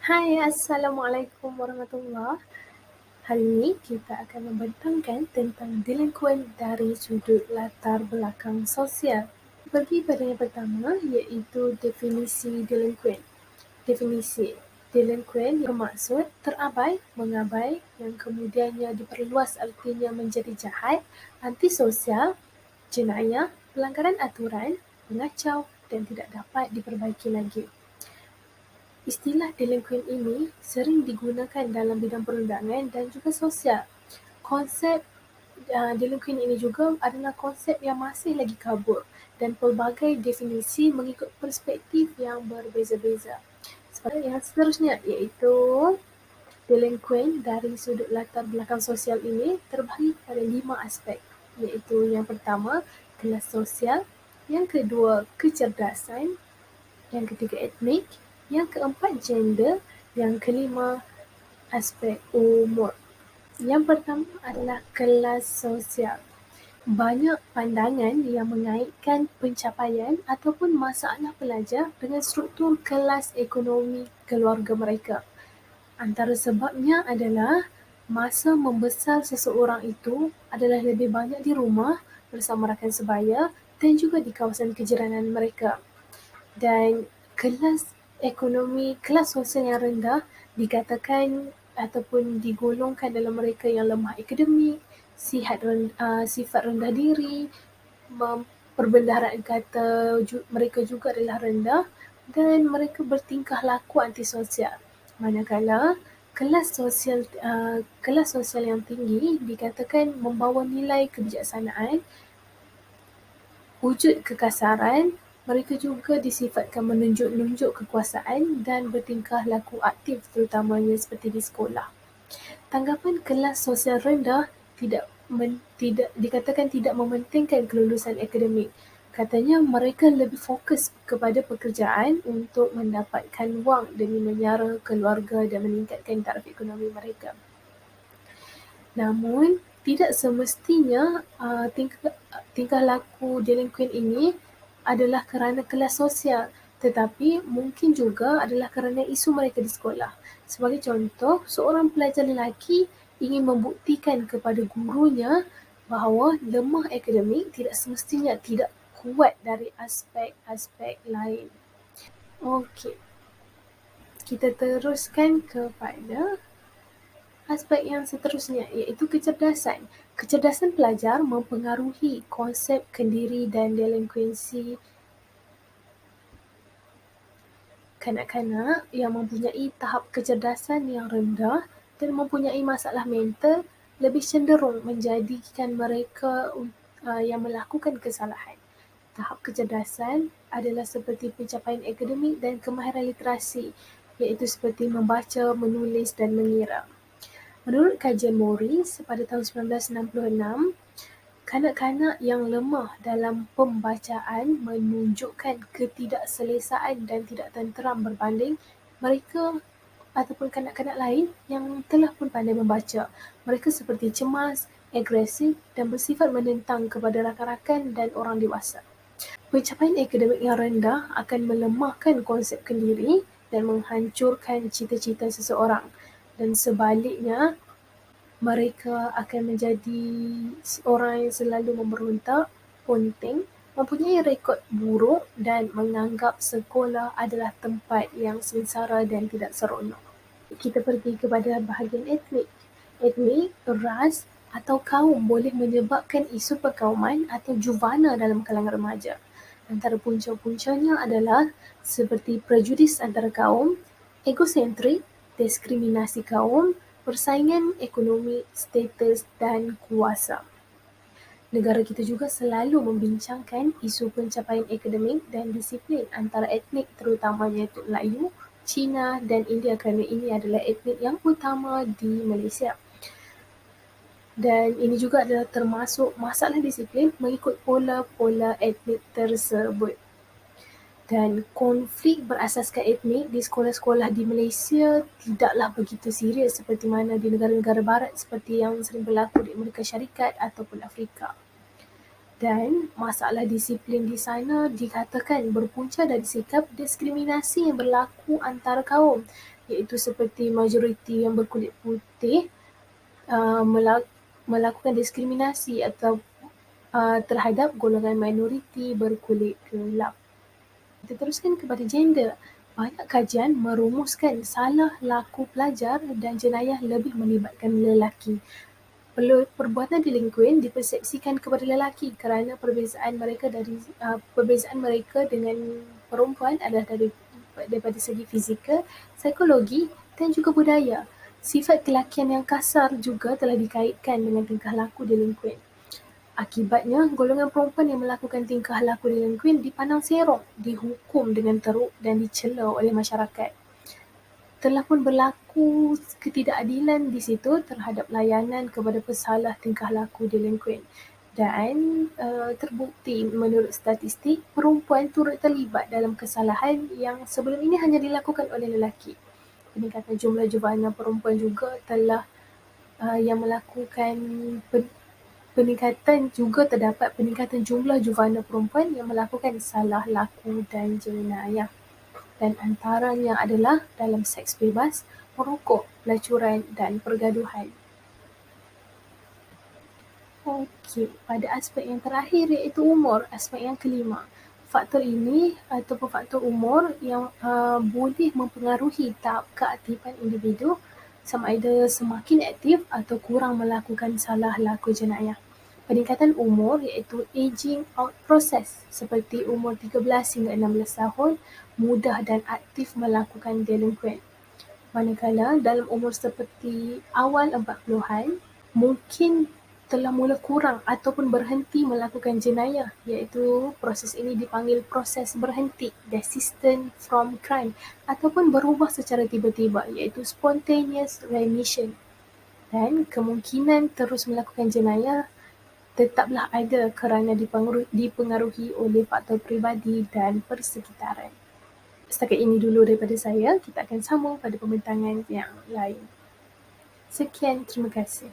Hai, Assalamualaikum warahmatullahi. Hari ini kita akan membentangkan tentang delinquen dari sudut latar belakang sosial. Pergi pada yang pertama, iaitu definisi delinquen. Definisi delinquen bermaksud terabai, mengabai, yang kemudiannya diperluas artinya menjadi jahat, antisosial, jenayah, pelanggaran aturan, pengacau dan tidak dapat diperbaiki lagi. Istilah delinquen ini sering digunakan dalam bidang perundangan dan juga sosial. Konsep delinquen ini juga adalah konsep yang masih lagi kabur dan pelbagai definisi mengikut perspektif yang berbeza-beza. Yang seterusnya iaitu delinquen dari sudut latar belakang sosial ini terbahagi pada 5 aspek, iaitu yang pertama kelas sosial, yang kedua kecerdasan, yang ketiga etnik, yang keempat gender, yang kelima aspek umur. Yang pertama adalah kelas sosial. Banyak pandangan yang mengaitkan pencapaian ataupun masalah pelajar dengan struktur kelas ekonomi keluarga mereka. Antara sebabnya adalah masa membesar seseorang itu adalah lebih banyak di rumah bersama rakan sebaya dan juga di kawasan kejiranan mereka. Dan kelas sosial yang rendah dikatakan ataupun digolongkan dalam mereka yang lemah akademik, sifat rendah diri, perbendaharaan kata mereka juga adalah rendah dan mereka bertingkah laku antisosial. Manakala kelas sosial yang tinggi dikatakan membawa nilai kebijaksanaan, wujud kekasaran, mereka juga disifatkan menunjuk-nunjuk kekuasaan dan bertingkah laku aktif terutamanya seperti di sekolah. Tanggapan kelas sosial rendah tidak dikatakan tidak mementingkan kelulusan akademik. Katanya mereka lebih fokus kepada pekerjaan untuk mendapatkan wang demi menyara keluarga dan meningkatkan taraf ekonomi mereka. Namun, tidak semestinya tingkah laku delinquen ini adalah kerana kelas sosial, tetapi mungkin juga adalah kerana isu mereka di sekolah. Sebagai contoh, seorang pelajar lelaki ingin membuktikan kepada gurunya bahawa lemah akademik tidak semestinya tidak kuat dari aspek-aspek lain. Okey, kita teruskan kepada aspek yang seterusnya iaitu kecerdasan. Kecerdasan pelajar mempengaruhi konsep kendiri dan delinkuensi kanak-kanak yang mempunyai tahap kecerdasan yang rendah dan mempunyai masalah mental lebih cenderung menjadikan mereka yang melakukan kesalahan. Tahap kecerdasan adalah seperti pencapaian akademik dan kemahiran literasi, iaitu seperti membaca, menulis dan mengira. Menurut kajian Morris pada tahun 1966, kanak-kanak yang lemah dalam pembacaan menunjukkan ketidakselesaan dan tidak tenteram berbanding mereka ataupun kanak-kanak lain yang telah pun pandai membaca. Mereka seperti cemas, agresif dan bersifat menentang kepada rakan-rakan dan orang dewasa. Pencapaian akademik yang rendah akan melemahkan konsep kendiri dan menghancurkan cita-cita seseorang. Dan sebaliknya, mereka akan menjadi orang yang selalu memberontak, ponteng, mempunyai rekod buruk dan menganggap sekolah adalah tempat yang sengsara dan tidak seronok. Kita pergi kepada bahagian etnik. Etnik, ras atau kaum boleh menyebabkan isu perkauman atau juvana dalam kalangan remaja. Antara punca-puncanya adalah seperti prejudis antara kaum, egosentrik, diskriminasi kaum, persaingan ekonomi, status dan kuasa. Negara kita juga selalu membincangkan isu pencapaian akademik dan disiplin antara etnik terutamanya itu Melayu, Cina dan India kerana ini adalah etnik yang utama di Malaysia. Dan ini juga adalah termasuk masalah disiplin mengikut pola-pola etnik tersebut. Dan konflik berasaskan etnik di sekolah-sekolah di Malaysia tidaklah begitu serius seperti mana di negara-negara barat seperti yang sering berlaku di Amerika Syarikat ataupun Afrika. Dan masalah disiplin di sana dikatakan berpunca dari sikap diskriminasi yang berlaku antara kaum iaitu seperti majoriti yang berkulit putih melakukan diskriminasi atau terhadap golongan minoriti berkulit gelap. Kita teruskan kepada gender. Banyak kajian merumuskan salah laku pelajar dan jenayah lebih melibatkan lelaki. Perbuatan delinkuan dipersepsikan kepada lelaki kerana perbezaan mereka dengan perempuan adalah daripada segi fizikal, psikologi dan juga budaya. Sifat kelakian yang kasar juga telah dikaitkan dengan tingkah laku delinkuan. Akibatnya, golongan perempuan yang melakukan tingkah laku delinkuan dipandang serong, dihukum dengan teruk dan dicela oleh masyarakat. Telah pun berlaku ketidakadilan di situ terhadap layanan kepada pesalah tingkah laku delinkuan. Dan terbukti menurut statistik, perempuan turut terlibat dalam kesalahan yang sebelum ini hanya dilakukan oleh lelaki. Peningkatan jumlah juvana perempuan juga telah yang melakukan peningkatan juga terdapat peningkatan jumlah juvana perempuan yang melakukan salah laku dan jenayah. Dan antaranya adalah dalam seks bebas, merokok, pelacuran dan pergaduhan. Okey, pada aspek yang terakhir iaitu umur, aspek yang kelima. Faktor ini ataupun faktor umur yang boleh mempengaruhi tahap keaktifan individu sama ada semakin aktif atau kurang melakukan salah laku jenayah. Peningkatan umur iaitu aging out process seperti umur 13 hingga 16 tahun mudah dan aktif melakukan delinkuan. Manakala dalam umur seperti awal 40-an mungkin telah mula kurang ataupun berhenti melakukan jenayah, iaitu proses ini dipanggil proses berhenti, desistance from crime, ataupun berubah secara tiba-tiba, iaitu spontaneous remission. Dan kemungkinan terus melakukan jenayah tetaplah ada kerana dipengaruhi oleh faktor peribadi dan persekitaran. Setakat ini dulu daripada saya, kita akan sambung pada pembentangan yang lain. Sekian, terima kasih.